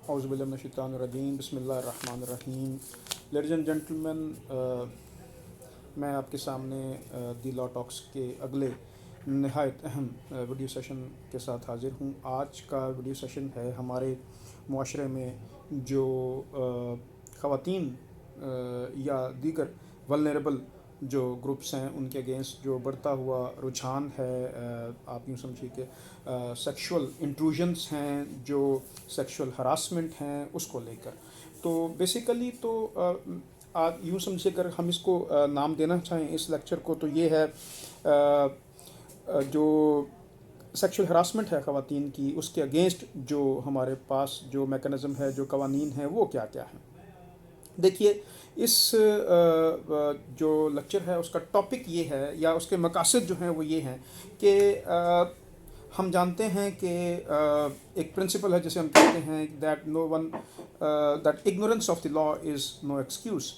اعوذ باللہ من الشیطان الرجیم، بسم اللہ الرحمن الرحیم۔ لیڈیز اینڈ جینٹلمین، میں آپ کے سامنے دی لا ٹاکس کے اگلے نہایت اہم ویڈیو سیشن کے ساتھ حاضر ہوں۔ آج کا ویڈیو سیشن ہے ہمارے معاشرے میں جو خواتین یا دیگر ولنریبل جو گروپس ہیں ان کے اگینسٹ جو بڑھتا ہوا رجحان ہے، آپ یوں سمجھیے کہ سیکشول انٹروژنس ہیں، جو سیکشول ہراسمنٹ ہیں، اس کو لے کر۔ تو بیسیکلی تو آپ یوں سمجھیے اگر ہم اس کو نام دینا چاہیں اس لیکچر کو تو یہ ہے جو سیکشول ہراسمنٹ ہے خواتین کی، اس کے اگینسٹ جو ہمارے پاس جو میکانزم ہے، جو قوانین ہیں، وہ کیا کیا ہیں۔ دیکھیے، اس جو لیکچر ہے اس کا ٹاپک یہ ہے یا اس کے مقاصد جو ہیں وہ یہ ہیں کہ ہم جانتے ہیں کہ ایک پرنسپل ہے جسے ہم کہتے ہیں that ignorance of the law is no excuse.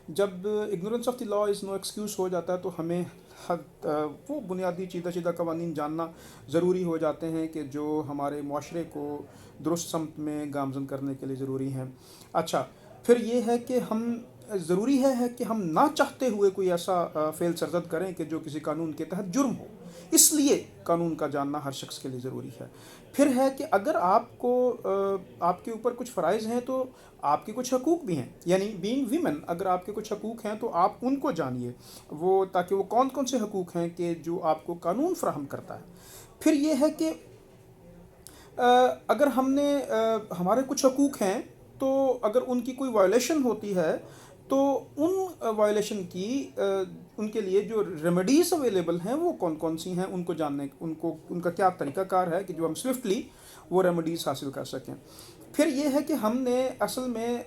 جب ignorance of the law is no excuse ہو جاتا ہے تو ہمیں وہ بنیادی چیدہ قوانین جاننا ضروری ہو جاتے ہیں کہ جو ہمارے معاشرے کو درست سمت میں گامزن کرنے کے لیے ضروری ہیں۔ اچھا، پھر یہ ہے کہ ضروری ہے کہ ہم نہ چاہتے ہوئے کوئی ایسا فعل سرزد کریں کہ جو کسی قانون کے تحت جرم ہو، اس لیے قانون کا جاننا ہر شخص کے لیے ضروری ہے۔ پھر ہے کہ اگر آپ کے اوپر کچھ فرائض ہیں تو آپ کے کچھ حقوق بھی ہیں، یعنی بینگ ویمن اگر آپ کے کچھ حقوق ہیں تو آپ ان کو جانیے، تاکہ وہ کون کون سے حقوق ہیں کہ جو آپ کو قانون فراہم کرتا ہے۔ پھر یہ ہے کہ اگر ہمارے کچھ حقوق ہیں تو اگر ان کی کوئی وائلیشن ہوتی ہے تو ان وائلیشن کی ان کے لیے جو ریمیڈیز اویلیبل ہیں وہ کون کون سی ہیں، ان کو جاننے ان کا کیا طریقہ کار ہے کہ جو ہم سوئفٹلی وہ ریمیڈیز حاصل کر سکیں۔ پھر یہ ہے کہ ہم نے اصل میں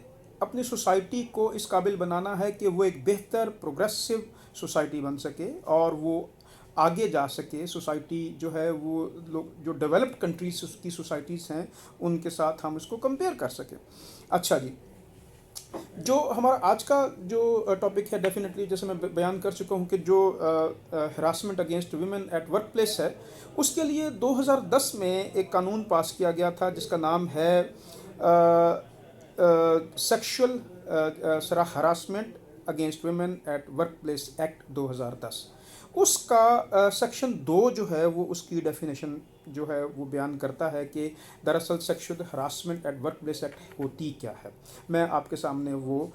اپنی سوسائٹی کو اس قابل بنانا ہے کہ وہ ایک بہتر پروگریسو سوسائٹی بن سکے اور وہ آگے جا سکے۔ سوسائٹی جو ہے وہ لوگ جو ڈیولپڈ کنٹریز کی سوسائٹیز ہیں ان کے ساتھ ہم اس کو کمپیئر کر سکیں۔ اچھا جی، جو ہمارا آج کا جو ٹاپک ہے، ڈیفینیٹلی جیسے میں بیان کر چکا ہوں کہ جو harassment against women at workplace ہے، اس کے لیے 2010 میں ایک قانون پاس کیا گیا تھا جس کا نام ہے sexual harassment against women at workplace act 2010۔ اس کا سیکشن 2 جو ہے وہ اس کی ڈیفینیشن جو ہے وہ بیان کرتا ہے کہ دراصل sexual harassment at workplace act ہوتی کیا ہے۔ میں آپ کے سامنے وہ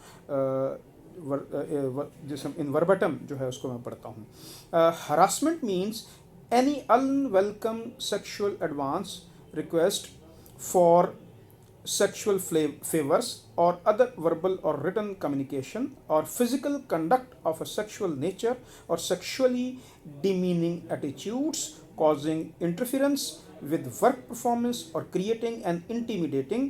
جسم ان وربٹم جو ہے اس کو میں پڑھتا ہوں۔ Harassment means any in welcome sexual advance request for sexual favors or other verbal or written communication or physical conduct of a sexual nature or sexually demeaning attitudes causing interference with work performance or creating an intimidating,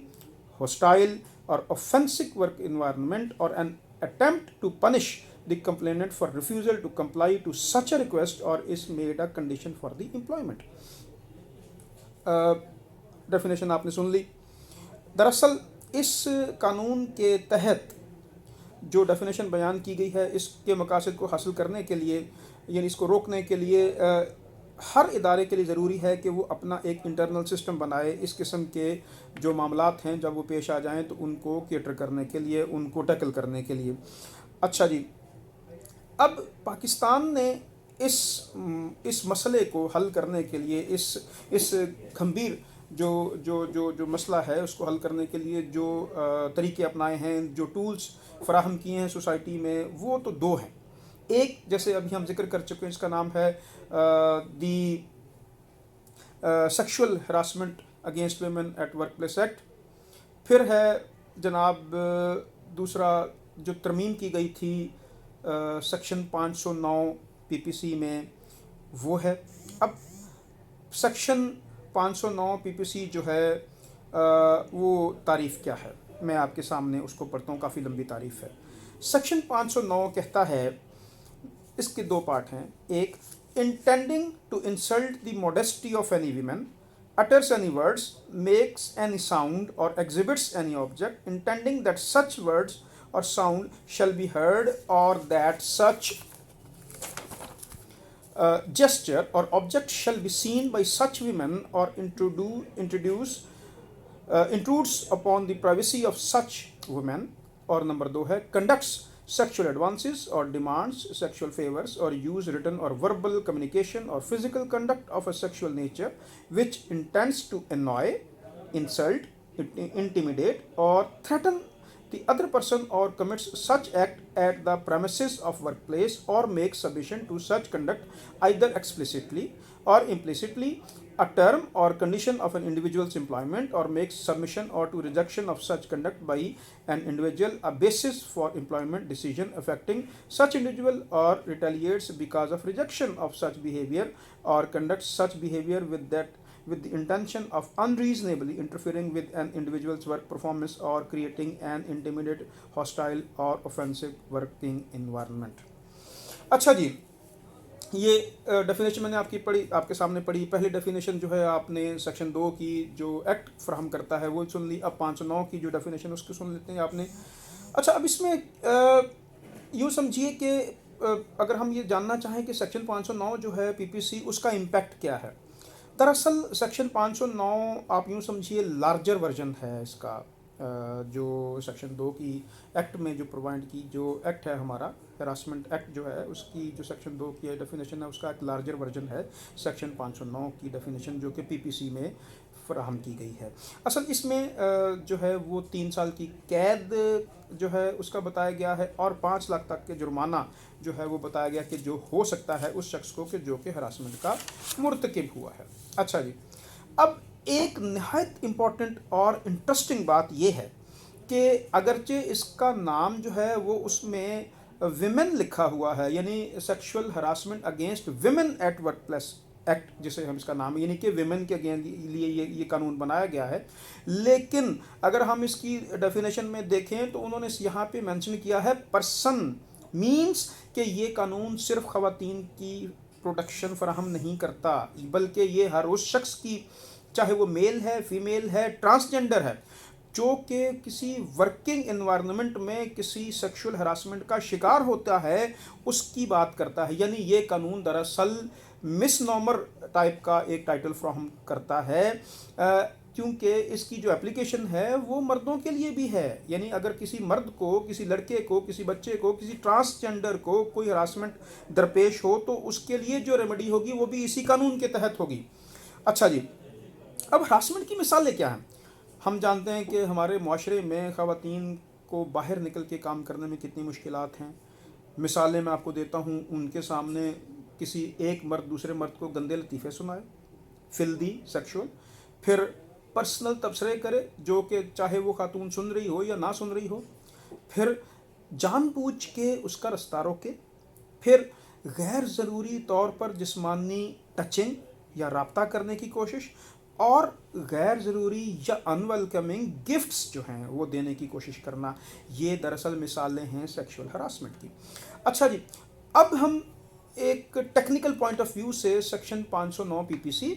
hostile or offensive work environment or an attempt to punish the complainant for refusal to comply to such a request or is made a condition for the employment۔ Definition آپ نے سن لی۔ دراصل اس قانون کے تحت جو definition بیان کی گئی ہے، اس کے مقاصد کو حاصل کرنے کے لیے، یعنی اس کو روکنے کے لیے ہر ادارے کے لیے ضروری ہے کہ وہ اپنا ایک انٹرنل سسٹم بنائے اس قسم کے جو معاملات ہیں جب وہ پیش آ جائیں تو ان کو کیٹر کرنے کے لیے، ان کو ٹیکل کرنے کے لیے۔ اچھا جی، اب پاکستان نے اس مسئلے کو حل کرنے کے لیے، اس گھمبیر جو مسئلہ ہے اس کو حل کرنے کے لیے جو طریقے اپنائے ہیں، جو ٹولز فراہم کیے ہیں سوسائٹی میں، وہ تو 2 ہیں۔ ایک جیسے ابھی ہم ذکر کر چکے ہیں، اس کا نام ہے the sexual harassment against women at workplace act. پھر ہے جناب دوسرا جو ترمیم کی گئی تھی سیکشن 509 پی پی سی میں، وہ ہے۔ اب سیکشن 509 پی پی سی جو ہے وہ تعریف کیا ہے، میں آپ کے سامنے اس کو پڑھتا ہوں، کافی لمبی تعریف ہے۔ سیکشن 509 کہتا ہے، اس کے 2 پارٹ ہیں۔ ایک، intending to insult the modesty of any woman, utters any words, makes any sound or exhibits any object, intending that such words or sound shall be heard or that such gesture or object shall be seen by such women or introduce intrudes upon the privacy of such women. اور number 2 ہے conducts sexual advances or demands sexual favors or use written or verbal communication or physical conduct of a sexual nature which intends to annoy, insult, intimidate or threaten the other person or commits such act at the premises of workplace or makes submission to such conduct either explicitly or implicitly a term or condition of an individual's employment or makes submission or to rejection of such conduct by an individual a basis for employment decision affecting such individual or retaliates because of rejection of such behavior or conducts such behavior with the intention of unreasonably interfering with an individual's work performance or creating an intimidate, hostile or offensive working environment. اچھا جی، یہ definition میں نے آپ کے سامنے پڑھی. پہلی definition جو ہے آپ نے سیکشن 2 کی جو ایکٹ فراہم کرتا ہے وہ سن لی. اب 509 کی جو ڈیفینیشن اس کو سن لیتے ہیں آپ نے. اچھا، اب اس میں یوں سمجھیے کہ اگر ہم یہ جاننا چاہیں کہ سیکشن 509 جو ہے پی پی سی اس کا امپیکٹ کیا ہے، دراصل سیکشن 509 آپ یوں سمجھیے لارجر ورژن ہے اس کا. جو سیکشن 2 کی ایکٹ میں جو پرووائڈ کی جو ایکٹ ہے ہمارا ہراسمنٹ ایکٹ جو ہے اس کی جو سیکشن 2 کی ڈیفینیشن ہے اس کا ایک لارجر ورژن ہے سیکشن 509 کی ڈیفینیشن جو کہ پی پی سی میں فراہم کی گئی ہے. اصل اس میں جو ہے وہ 3 سال کی قید جو ہے اس کا بتایا گیا ہے اور 5 لاکھ تک کے جرمانہ جو ہے وہ بتایا گیا کہ جو ہو سکتا ہے اس شخص کو کہ جو کہ ہراسمنٹ کا مرتکب ہوا ہے. اچھا جی، اب ایک نہایت امپورٹنٹ اور انٹرسٹنگ بات یہ ہے کہ اگرچہ اس کا نام جو ہے وہ اس میں ویمن لکھا ہوا ہے، یعنی sexual harassment against women at workplace act جسے ہم اس کا نام ہے، یعنی کہ ویمن کے لیے یہ قانون بنایا گیا ہے، لیکن اگر ہم اس کی ڈیفینیشن میں دیکھیں تو انہوں نے یہاں پہ مینشن کیا ہے پرسن، مینس کہ یہ قانون صرف خواتین کی پروٹیکشن فراہم نہیں کرتا بلکہ یہ ہر اس شخص کی، چاہے وہ میل ہے، فیمیل ہے، ٹرانسجنڈر ہے، جو کہ کسی ورکنگ انوائرمنٹ میں کسی سیکشول ہراسمنٹ کا شکار ہوتا ہے اس کی بات کرتا ہے. یعنی یہ قانون دراصل مس نامر ٹائپ کا ایک ٹائٹل فراہم کرتا ہے کیونکہ اس کی جو اپلیکیشن ہے وہ مردوں کے لیے بھی ہے. یعنی اگر کسی مرد کو، کسی لڑکے کو، کسی بچے کو، کسی ٹرانسجنڈر کو کوئی ہراسمنٹ درپیش ہو تو اس کے لیے جو ریمیڈی ہوگی وہ بھی اسی قانون کے تحت ہوگی. اچھا جی، اب ہراسمنٹ کی مثالیں کیا ہیں؟ ہم جانتے ہیں کہ ہمارے معاشرے میں خواتین کو باہر نکل کے کام کرنے میں کتنی مشکلات ہیں. مثالیں میں آپ کو دیتا ہوں. ان کے سامنے کسی ایک مرد دوسرے مرد کو گندے لطیفے سنائے، فلدی سیکشول، پھر پرسنل تبصرے کرے جو کہ چاہے وہ خاتون سن رہی ہو یا نہ سن رہی ہو، پھر جان بوجھ کے اس کا رستہ روکے، پھر غیر ضروری طور پر جسمانی ٹچنگ یا رابطہ کرنے کی کوشش، اور غیر ضروری یا ان ویلکمنگ گفٹس جو ہیں وہ دینے کی کوشش کرنا. یہ دراصل مثالیں ہیں سیکشول ہراسمنٹ کی. اچھا جی، اب ہم ایک ٹیکنیکل پوائنٹ آف ویو سے سیکشن 509 پی پی سی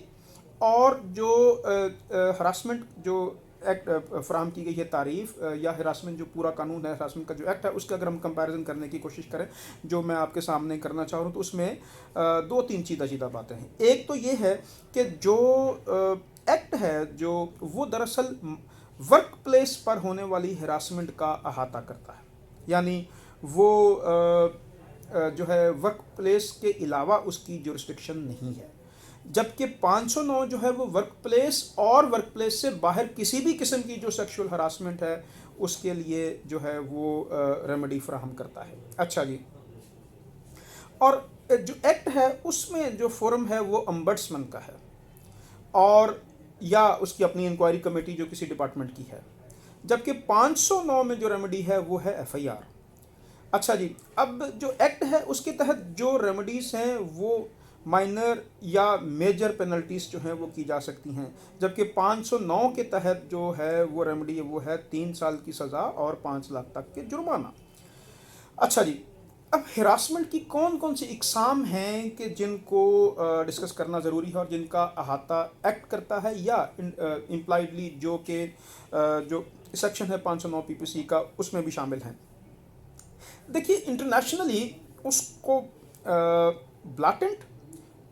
اور جو ہراسمنٹ جو ایکٹ فراہم کی گئی ہے تعریف یا ہراسمنٹ جو پورا قانون ہے، ہراسمنٹ کا جو ایکٹ ہے، اس کا اگر ہم کمپیریزن کرنے کی کوشش کریں جو میں آپ کے سامنے کرنا چاہ رہا ہوں تو اس میں 2-3 چیدہ باتیں ہیں. ایک تو یہ ہے کہ جو ایکٹ ہے جو وہ دراصل ورک پلیس پر ہونے والی ہراسمنٹ کا احاطہ کرتا ہے. یعنی وہ جو ہے ورک پلیس کے علاوہ اس کی جورسڈکشن نہیں ہے، جبکہ 509 جو ہے وہ ورک پلیس اور ورک پلیس سے باہر کسی بھی قسم کی جو سیکشول ہراسمنٹ ہے اس کے لیے جو ہے وہ ریمیڈی فراہم کرتا ہے. اچھا جی، اور جو ایکٹ ہے اس میں جو فورم ہے وہ امبڈسمن کا ہے اور یا اس کی اپنی انکوائری کمیٹی جو کسی ڈپارٹمنٹ کی ہے، جبکہ 509 میں جو ریمیڈی ہے وہ ہے ایف آئی آر. اچھا جی، اب جو ایکٹ ہے اس کے تحت جو ریمیڈیز ہیں وہ مائنر یا میجر پینلٹیز جو ہیں وہ کی جا سکتی ہیں، جبکہ 509 کے تحت جو ہے وہ ریمیڈی وہ ہے 3 سال کی سزا اور 5 لاکھ تک کے جرمانہ. اچھا جی، اب ہراسمنٹ کی کون کون سی اقسام ہیں کہ جن کو ڈسکس کرنا ضروری ہے اور جن کا احاطہ ایکٹ کرتا ہے یا امپلائڈلی جو کہ جو سیکشن ہے 509 پی پی سی کا اس میں بھی شامل ہیں. دیکھیے انٹرنیشنلی اس کو بلاٹنٹ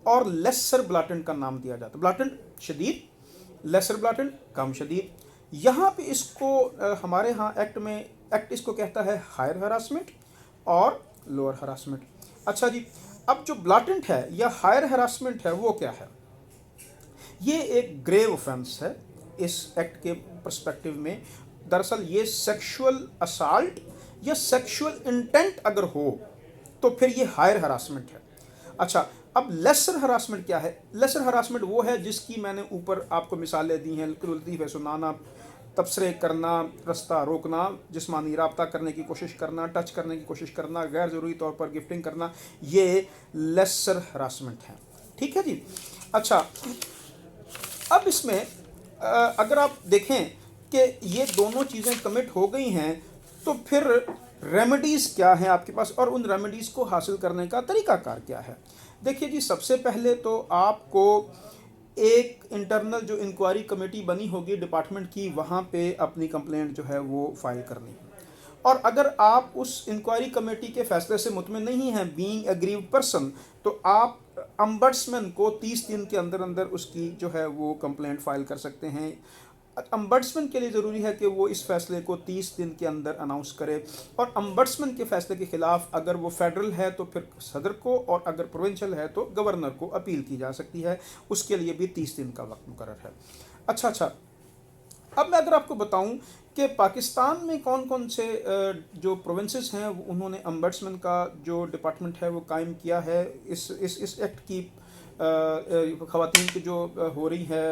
اور لیسر بلاٹنٹ کا نام دیا جاتا ہے. بلاٹنٹ شدید، لیسر بلاٹنٹ کم شدید. یہاں پہ اس کو ہمارے ہاں ایکٹ اس کو کہتا ہے ہائر ہراسمنٹ اور لوور ہراسمنٹ. اچھا جی، اب جو بلاٹنٹ ہے یا ہائر ہراسمنٹ ہے وہ کیا ہے؟ یہ ایک گریو اوفینس ہے اس ایکٹ کے پرسپیکٹو میں. دراصل یہ سیکشول اسالٹ یا سیکشول انٹینٹ اگر ہو تو پھر یہ ہائر ہراسمنٹ ہے. اچھا، اب لیسر ہراسمنٹ کیا ہے؟ لیسر ہراسمنٹ وہ ہے جس کی میں نے اوپر آپ کو مثالیں دی ہیں: لطیفے سنانا، تبصرے کرنا، رستہ روکنا، جسمانی رابطہ کرنے کی کوشش کرنا، ٹچ کرنے کی کوشش کرنا، غیر ضروری طور پر گفٹنگ کرنا، یہ لیسر ہراسمنٹ ہے. ٹھیک ہے جی. اچھا، اب اس میں اگر آپ دیکھیں کہ یہ دونوں چیزیں کمٹ ہو گئی ہیں تو پھر ریمیڈیز کیا ہیں آپ کے پاس، اور ان ریمیڈیز کو حاصل کرنے کا طریقہ کار کیا ہے؟ دیکھیے جی، سب سے پہلے تو آپ کو ایک انٹرنل جو انکوائری کمیٹی بنی ہوگی ڈپارٹمنٹ کی، وہاں پہ اپنی کمپلینٹ جو ہے وہ فائل کرنی ہے. اور اگر آپ اس انکوائری کمیٹی کے فیصلے سے مطمئن نہیں ہیں، بینگ اگریوڈ پرسن، تو آپ امبڈسمن کو 30 دن کے اندر اندر اس کی جو ہے وہ کمپلینٹ فائل کر سکتے ہیں. امبڈسمن کے لیے ضروری ہے کہ وہ اس فیصلے کو 30 دن کے اندر اناؤنس کرے، اور امبڈسمن کے فیصلے کے خلاف اگر وہ فیڈرل ہے تو پھر صدر کو، اور اگر پروونشل ہے تو گورنر کو اپیل کی جا سکتی ہے. اس کے لیے بھی 30 دن کا وقت مقرر ہے. اچھا، اب میں اگر آپ کو بتاؤں کہ پاکستان میں کون کون سے جو پروونسز ہیں انہوں نے امبڈسمن کا جو ڈپارٹمنٹ ہے وہ قائم کیا ہے اس ایکٹ کی خواتین کی جو ہو رہی ہے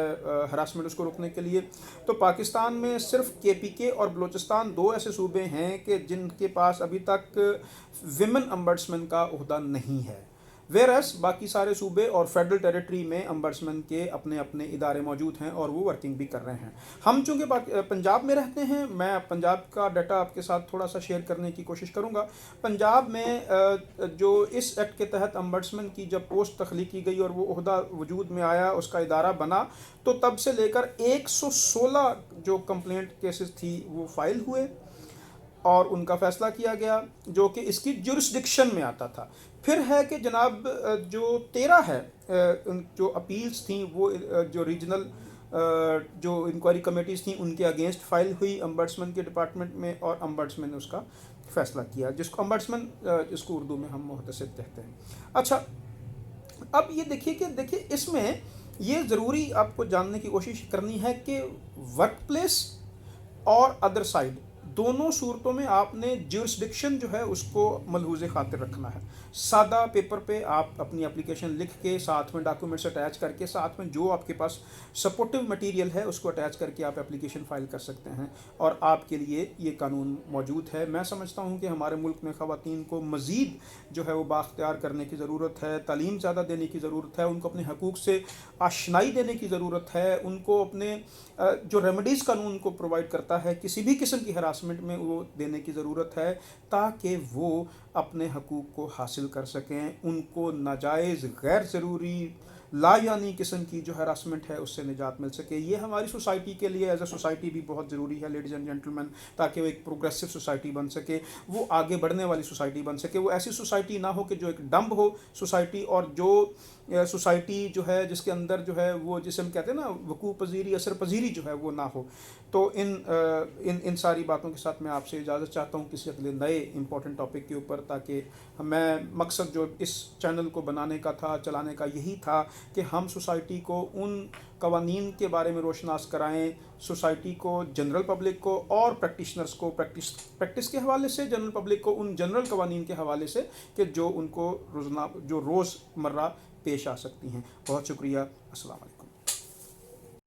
ہراسمنٹ اس کو روکنے کے لیے. تو پاکستان میں صرف KPK اور بلوچستان 2 ایسے صوبے ہیں کہ جن کے پاس ابھی تک ویمن امبڈسمن کا عہدہ نہیں ہے، ویئرس باقی سارے صوبے اور فیڈرل ٹیریٹری میں امبڈسمن کے اپنے اپنے ادارے موجود ہیں اور وہ ورکنگ بھی کر رہے ہیں. ہم چونکہ پنجاب میں رہتے ہیں، میں پنجاب کا ڈیٹا آپ کے ساتھ تھوڑا سا شیئر کرنے کی کوشش کروں گا. پنجاب میں جو اس ایکٹ کے تحت امبڈسمن کی جب پوسٹ تخلیق کی گئی اور وہ عہدہ وجود میں آیا، اس کا ادارہ بنا، تو تب سے لے کر 116 جو کمپلینٹ کیسز تھی وہ فائل ہوئے اور ان کا فیصلہ کیا گیا جو کہ اس کی جورسڈکشن میں آتا تھا. پھر ہے کہ جناب جو 13 ہے جو اپیلز تھیں وہ جو ریجنل جو انکوائری کمیٹیز تھیں ان کے اگینسٹ فائل ہوئی امبڈسمن کے ڈپارٹمنٹ میں، اور امبڈسمن نے اس کا فیصلہ کیا، جس کو امبڈسمن جس کو اردو میں ہم محتسب کہتے ہیں. اچھا، اب یہ دیکھیے اس میں یہ ضروری آپ کو جاننے کی کوشش کرنی ہے کہ ورک پلیس اور ادر سائڈ دونوں صورتوں میں آپ نے جیورسڈکشن جو ہے اس کو ملحوظ خاطر رکھنا ہے. سادہ پیپر پہ آپ اپنی اپلیکیشن لکھ کے ساتھ میں ڈاکومنٹس اٹیچ کر کے ساتھ میں جو آپ کے پاس سپورٹیو مٹیریل ہے اس کو اٹیچ کر کے آپ اپلیکیشن فائل کر سکتے ہیں، اور آپ کے لیے یہ قانون موجود ہے. میں سمجھتا ہوں کہ ہمارے ملک میں خواتین کو مزید جو ہے وہ بااختیار کرنے کی ضرورت ہے، تعلیم زیادہ دینے کی ضرورت ہے، ان کو اپنے حقوق سے آشنائی دینے کی ضرورت ہے، ان کو اپنے جو ریمیڈیز قانون کو پرووائڈ کرتا ہے کسی بھی قسم کی ہراسمنٹ میں وہ دینے کی ضرورت ہے، تاکہ وہ اپنے حقوق کو حاصل کر سکیں، ان کو ناجائز غیر ضروری لا یعنی قسم کی جو ہراسمنٹ ہے اس سے نجات مل سکے. یہ ہماری سوسائٹی کے لیے ایز اے سوسائٹی بھی بہت ضروری ہے لیڈیز اینڈ جینٹلمین، تاکہ وہ ایک پروگریسو سوسائٹی بن سکے، وہ آگے بڑھنے والی سوسائٹی بن سکے، وہ ایسی سوسائٹی نہ ہو کہ جو ایک ڈمب ہو سوسائٹی، اور جو سوسائٹی جو ہے جس کے اندر جو ہے وہ جسے ہم کہتے ہیں نا وقوع پذیری، اثر پذیری جو ہے وہ نہ ہو. تو ان ساری باتوں کے ساتھ میں آپ سے اجازت چاہتا ہوں کسی اگلے نئے امپورٹنٹ ٹاپک کے اوپر، تاکہ میں مقصد جو اس چینل کو بنانے کا تھا، چلانے کا یہی تھا کہ ہم سوسائٹی کو ان قوانین کے بارے میں روشناس کرائیں، سوسائٹی کو، جنرل پبلک کو اور پریکٹیشنرز کو، پریکٹس کے حوالے سے، جنرل پبلک کو ان جنرل قوانین کے حوالے سے کہ جو ان کو روز مرہ پیش آ سکتی ہیں. بہت شکریہ. السلام علیکم.